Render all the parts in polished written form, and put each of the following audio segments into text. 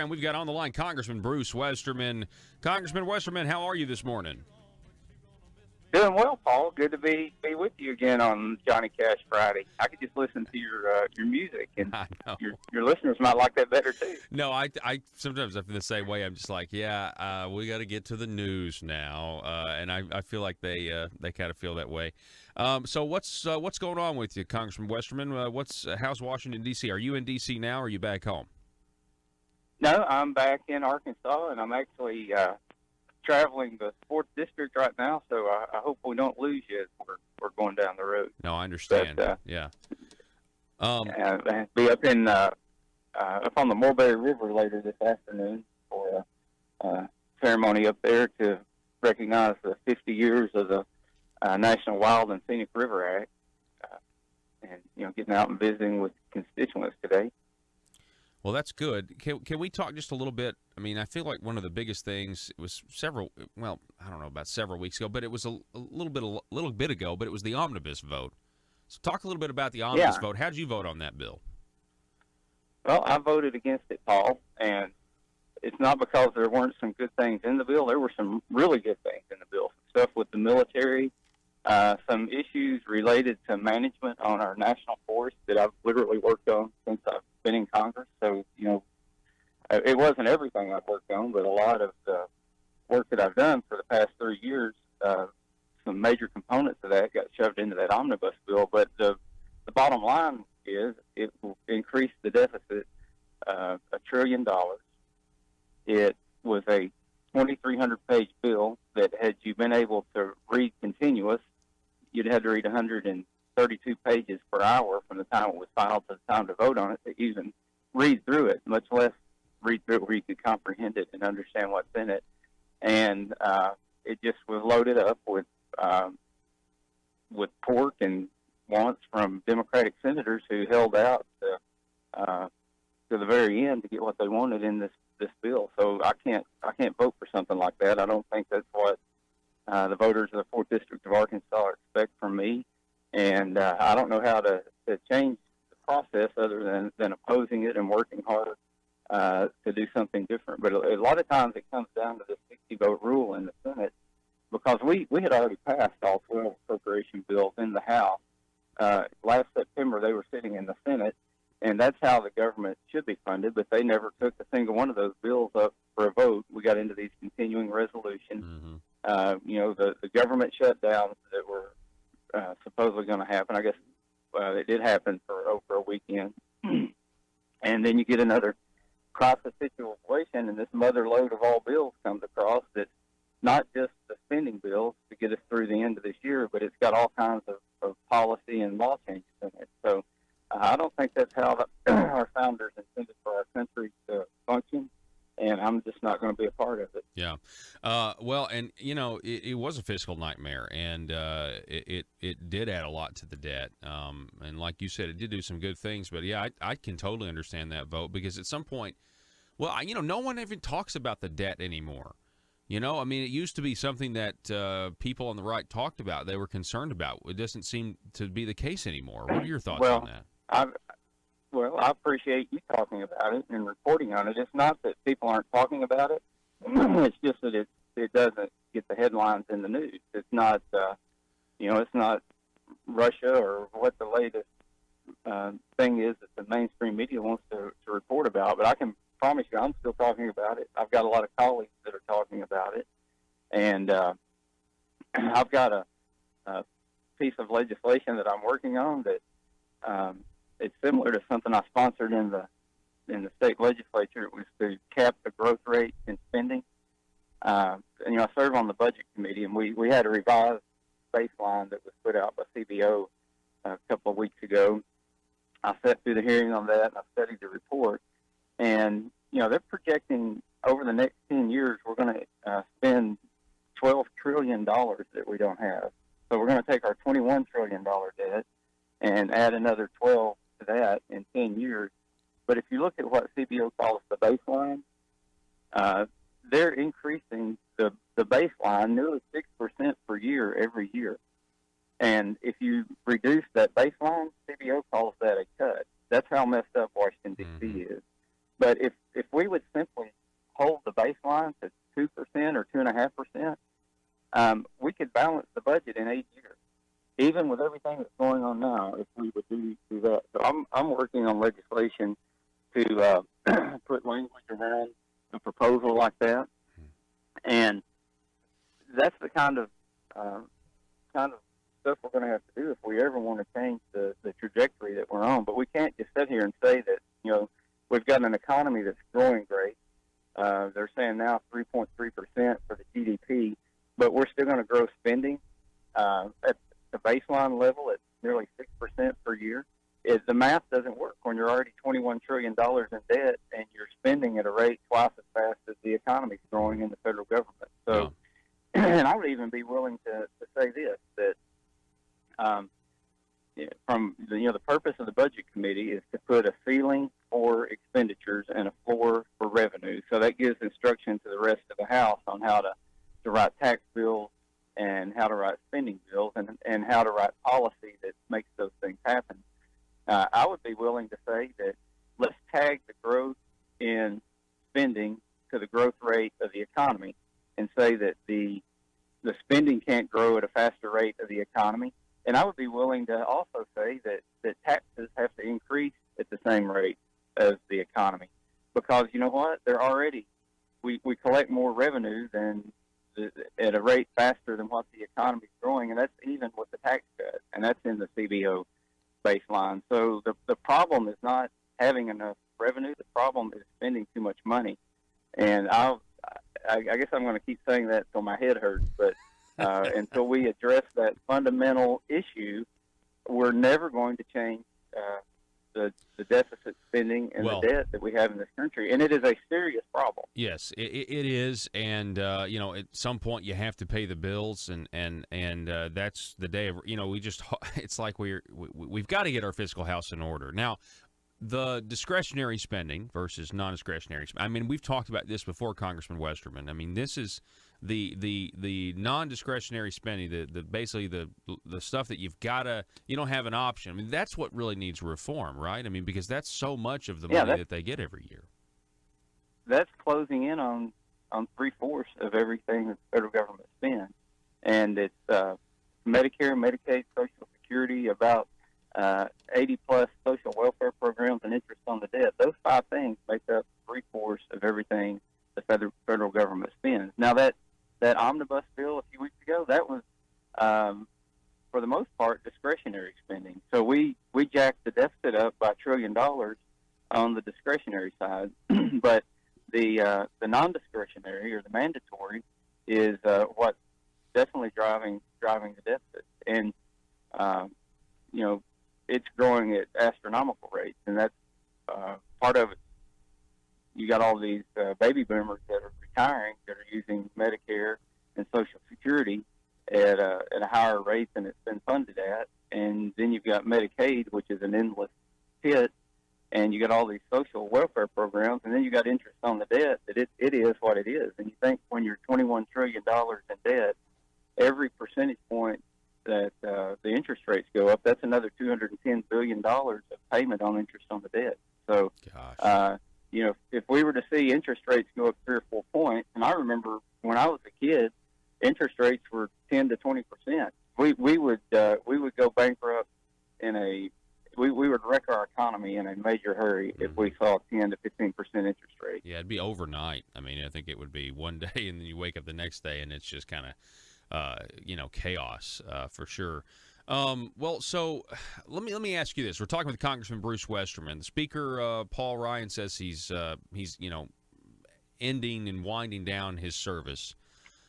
And we've got on the line Congressman Bruce Westerman. Congressman Westerman, how are you this morning? Doing well, Paul. Good to be with you again on Johnny Cash Friday. I could just listen to your music, and your listeners might like that better too. No, I sometimes I feel the same way. I'm just like, we got to get to the news now, and I feel like they kind of feel that way. So what's going on with you, Congressman Westerman? How's Washington D.C.? Are you in D.C. now, or are you back home? No, I'm back in Arkansas, and I'm actually traveling the 4th District right now, so I hope we don't lose you as we're going down the road. No, I understand. But, yeah. Be up on the Mulberry River later this afternoon for a ceremony up there to recognize the 50 years of the National Wild and Scenic River Act, and getting out and visiting with constituents today. Well, that's good. Can we talk just a little bit? I mean, I feel like one of the biggest things was I don't know about several weeks ago, but it was a little bit ago, but it was the Omnibus Vote. So talk a little bit about the Omnibus Vote. How did you vote on that bill? Well, I voted against it, Paul, and it's not because there weren't some good things in the bill. There were some really good things in the bill. Some stuff with the military, some issues related to management on our national forest that I've literally worked on since I've been in Congress. So, it wasn't everything I've worked on, but a lot of the work that I've done for the past 3 years, some major components of that got shoved into that omnibus bill. But the bottom line is it will increase the deficit $1 trillion. It was a 2,300-page bill that had you been able to read continuous, you'd had to read 132 pages per hour from the time it was filed to the time to vote on it to even read through it, much less read through it where you could comprehend it and understand what's in it. And it just was loaded up with pork and wants from Democratic senators who held out to the very end to get what they wanted in this bill. So I can't vote for something like that. I don't think that's what the voters of the 4th District of Arkansas expect from me. And I don't know how to change the process other than opposing it and working hard to do something different. But a lot of times it comes down to the 60-vote rule in the Senate, because we had already passed all 12 appropriation bills in the House. Last September they were sitting in the Senate, and that's how the government should be funded, but they never took a single one of those bills up for a vote. We got into these continuing resolutions. Mm-hmm. The government shutdowns that were supposedly going to happen. I guess it did happen for over a weekend. And then you get another crisis situation, and this mother lode of all bills comes across that's not just the spending bills to get us through the end of this year, but it's got all kinds of policy and law changes in it. So I don't think that's how our founders intended for our country to function, and I'm just not going to be a part of it. Yeah. Well, and, it was a fiscal nightmare, and it did add a lot to the debt. And like you said, it did do some good things. But, yeah, I can totally understand that vote, because at some point, no one even talks about the debt anymore. I mean, it used to be something that people on the right talked about. They were concerned about. It doesn't seem to be the case anymore. What are your thoughts on that? I appreciate you talking about it and reporting on it. It's not that people aren't talking about it. It's just that it doesn't get the headlines in the news. It's not, it's not Russia or what the latest thing is that the mainstream media wants to report about. But I can promise you I'm still talking about it. I've got a lot of colleagues that are talking about it. And I've got a piece of legislation that I'm working on that it's similar to something I sponsored in the state legislature. It was to cap the growth rate in spending. I serve on the budget committee, and we had a revised baseline that was put out by CBO a couple of weeks ago. I sat through the hearing on that, and I studied the report. And, they're projecting over the next 10 years we're going to spend $12 trillion that we don't have. So we're going to take our $21 trillion debt and add another 12 to that in 10 years. But if you look at what CBO calls the baseline, they're increasing the baseline nearly 6% per year every year. And if you reduce that baseline, CBO calls that a cut. That's how messed up Washington, D.C. is. But if we would simply hold the baseline to 2% or 2.5%, we could balance the budget in 8 years, even with everything that's going on now. If we would do that, so I'm working on legislation to put language around a proposal like that, and that's the kind of stuff we're going to have to do if we ever want to change the trajectory that we're on. But we can't just sit here and say that, we've got an economy that's growing great. They're saying now 3.3% for the GDP, but we're still going to grow spending at the baseline level at nearly 6% per year. The math doesn't work when you're already $21 trillion in debt and you're spending at a rate twice as fast as the economy's growing in the federal government. So, and I would even be willing to say this, that from the purpose of the Budget Committee is to put a ceiling for expenditures and a floor for revenue. So that gives instruction to the rest of the House on how to write tax bills and how to write spending bills and how to write policy that makes those things happen. I would be willing to say that let's tag the growth in spending to the growth rate of the economy and say that the spending can't grow at a faster rate of the economy. And I would be willing to also say that taxes have to increase at the same rate as the economy, because you know what? We collect more revenue at a rate faster than what the economy is growing, and that's even with the tax cut, and that's in the CBO baseline. So the problem is not having enough revenue. The problem is spending too much money. And I guess I'm going to keep saying that until my head hurts, but until we address that fundamental issue, we're never going to change the deficit spending and the debt that we have in this country, and it is a serious problem. Yes, it is, and at some point you have to pay the bills, and that's the day of, it's like we've got to get our fiscal house in order. Now, the discretionary spending versus non-discretionary spending. I mean, we've talked about this before, Congressman Westerman. I mean, this is the non-discretionary spending, basically the stuff that you don't have an option. I mean, that's what really needs reform, right? I mean, because that's so much of the money that they get every year. That's closing in on 3/4 of everything that the federal government spends, and it's Medicare, Medicaid, Social Security, about 80+ social welfare programs, and interest on the debt. Those 5 things make up 3/4 of everything the federal government spends. Now that omnibus bill a few weeks ago, that was for the most part discretionary spending. So we jacked the deficit up by $1 trillion on the discretionary side, but the non-discretionary or the mandatory is what's definitely driving the deficit, and it's growing at astronomical rates, and that's part of it. You got all these baby boomers that are retiring that are using Medicare and Social Security at a higher rate than it's been funded at, and then you've got Medicaid, which is an endless pit, and you got all these social welfare programs, and then you got interest on the debt. That it is what it is, and you think when you're $21 trillion in debt, every percentage point that the interest rates go up, that's another $210 billion of payment on interest on the debt. So, if we were to see interest rates go up 3 or 4 points, and I remember when I was a kid, interest rates were 10 to 20%. We would go bankrupt we would wreck our economy in a major hurry if we saw 10 to 15% interest rate. Yeah, it'd be overnight. I mean, I think it would be one day, and then you wake up the next day, and it's just kind of chaos for sure. So let me ask you this. We're talking with Congressman Bruce Westerman. The Speaker, Paul Ryan, says he's ending and winding down his service.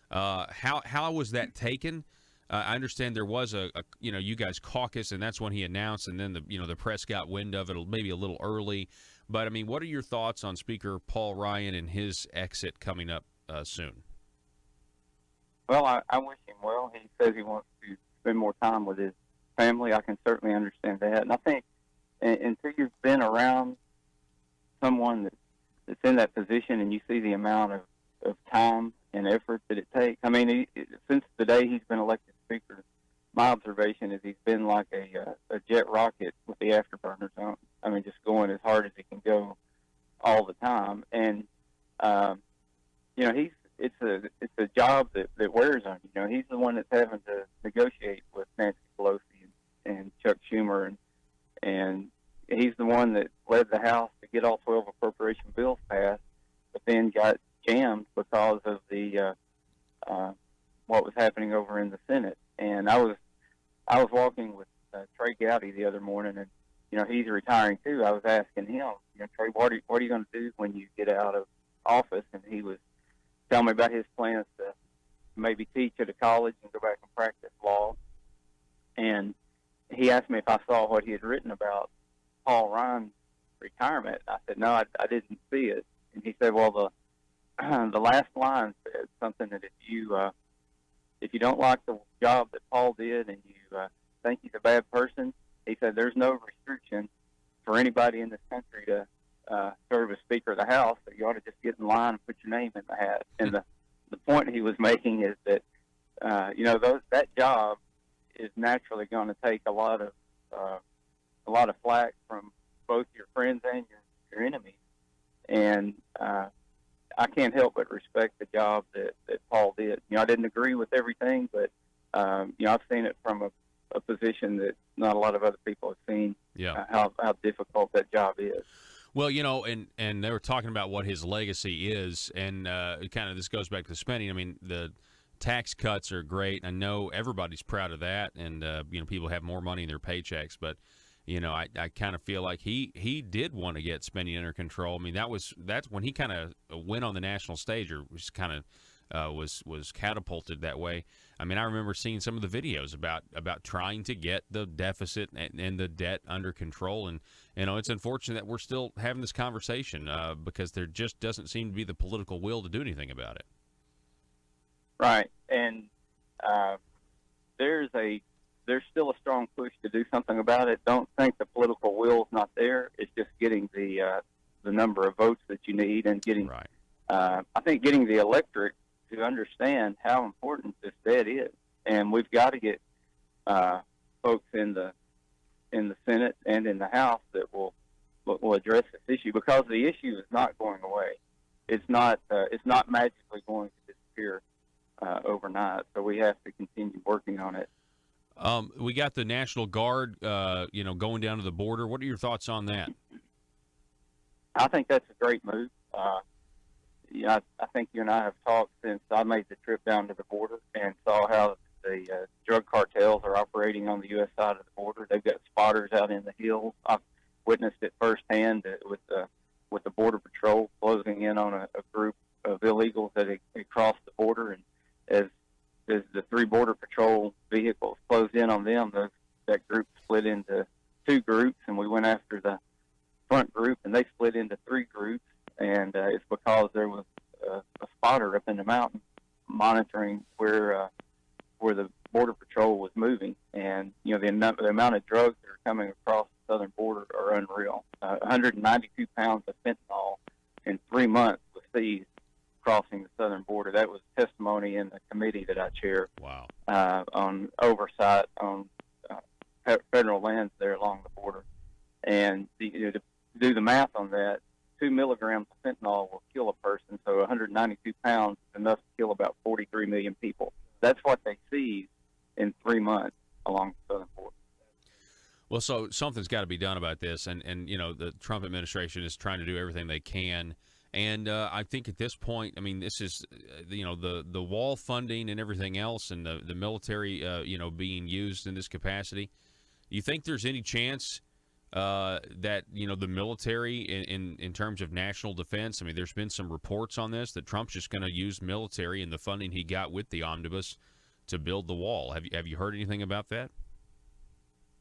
How was that taken? I understand there was you guys caucus, and that's when he announced, and then the press got wind of it maybe a little early. But I mean, what are your thoughts on Speaker Paul Ryan and his exit coming up soon? Well, I wish him well. He says he wants to spend more time with his family. I can certainly understand that. And I think until you've been around someone that's in that position and you see the amount of time and effort that it takes. I mean, since the day he's been elected Speaker, my observation is he's been like a jet rocket with the afterburners on. I mean, just going as hard as he can go. all the time, and you know, it's a job that wears on you. You know, he's the one that's having to negotiate with Nancy Pelosi and Chuck Schumer, and he's the one that led the House to get all 12 appropriation bills passed, but then got jammed because of the what was happening over in the Senate. And I was walking with Trey Gowdy the other morning, and you know, he's retiring too. I was asking him, you know, Trey, what are you going to do when you get out of office? And he was telling me about his plans to maybe teach at a college and go back and practice law. And he asked me if I saw what he had written about Paul Ryan's retirement. I said, no, I didn't see it. And he said, well, the last line said something that if you don't like the job that Paul did and you think he's a bad person, he said there's no restriction for anybody in this country to serve as Speaker of the House, so you ought to just get in line and put your name in the hat. And the point he was making is that you know, that job is naturally going to take a lot of flack from both your friends and your enemies. And I can't help but respect the job that Paul did. You know, I didn't agree with everything, but you know, I've seen it from a position that not a lot of other people have seen. Yeah. How difficult that job is. Well, you know, and they were talking about what his legacy is, and kind of this goes back to the spending. I mean, the tax cuts are great. I know everybody's proud of that, and you know, people have more money in their paychecks, but you know, I kind of feel like he did want to get spending under control. I mean, that's when he kind of went on the national stage, or was kind of was catapulted that way. I mean, I remember seeing some of the videos about trying to get the deficit and the debt under control, and you know, it's unfortunate that we're still having this conversation because there just doesn't seem to be the political will to do anything about it. Right, and there's still a strong push to do something about it. Don't think the political will's not there. It's just getting the number of votes that you need, and getting. Right. I think getting the electorate to understand how important this debt is, and we've got to get folks in the Senate and in the House that will address this issue, because the issue is not going away. It's not magically going to disappear overnight. So we have to continue working on it. We got the National Guard, you know, going down to the border. What are your thoughts on that? I think that's a great move. Yeah, I think you and I have talked since I made the trip down to the border and saw how the drug cartels are operating on the U.S. side of the border. They've got spotters out in the hills. I've witnessed it firsthand with the Border Patrol closing in on a group of illegals that had crossed the border, and as the 3 Border Patrol vehicles closed in on them, that group split into 2 groups, and we went after the front group, and they split into 3 groups. And it's because there was a spotter up in the mountain monitoring where the Border Patrol was moving. And you know, the amount of drugs that are coming across the southern border are unreal. 192 pounds of fentanyl in 3 months was seized crossing the southern border. That was testimony in the committee that I chair. Wow. On oversight on federal lands there along the border. And to do the math on that, 2 milligrams of fentanyl will kill a person, so 192 pounds is enough to kill about 43 million people. That's what they seized in 3 months along the southern border. Well, so something's got to be done about this, and you know, the Trump administration is trying to do everything they can. And I think at this point, I mean, this is, you know, the wall funding and everything else, and the military, you know, being used in this capacity. You think there's any chance that, you know, the military in terms of national defense, I mean, there's been some reports on this, that Trump's just going to use military and the funding he got with the omnibus to build the wall. Have you heard anything about that?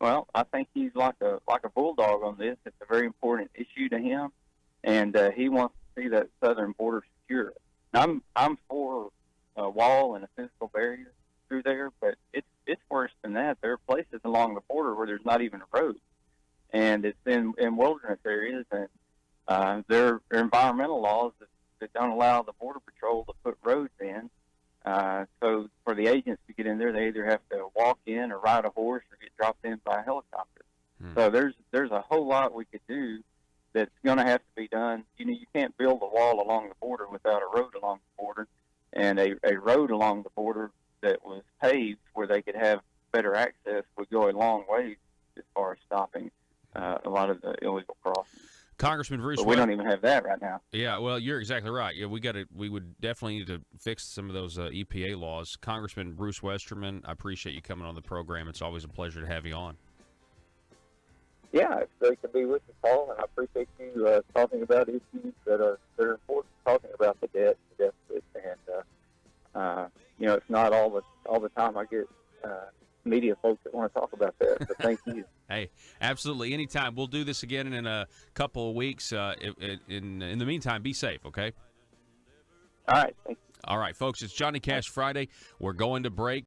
Well, I think he's like a bulldog on this. It's a very important issue to him, and he wants to see that southern border secure. I'm for a wall and a physical barrier through there, but it's worse than that. There are places along the border where there's not even a road, and it's in wilderness areas, and there are environmental laws that don't allow the Border Patrol to put roads in. So for the agents to get in there, they either have to walk in or ride a horse or get dropped in by a helicopter. So there's a whole lot we could do that's going to have to be done. You can't build a wall along the border without a road along the border, and a road along the border that was paved where they could have better access would go a long way as far as stopping a lot of the illegal crossings. Congressman Bruce, but we don't even have that right now. Yeah, well, you're exactly right. Yeah, we would definitely need to fix some of those EPA laws. Congressman Bruce Westerman, I appreciate you coming on the program. It's always a pleasure to have you on. Yeah, it's great to be with you, Paul, and I appreciate you talking about issues that are important. Talking about the debt, the deficit, and it's not all the time I get media folks that want to talk about that. So thank you. Hey, absolutely. Anytime. We'll do this again in a couple of weeks. In the meantime, be safe, okay? All right. Thank you. All right, folks, it's Johnny Cash Friday. We're going to break.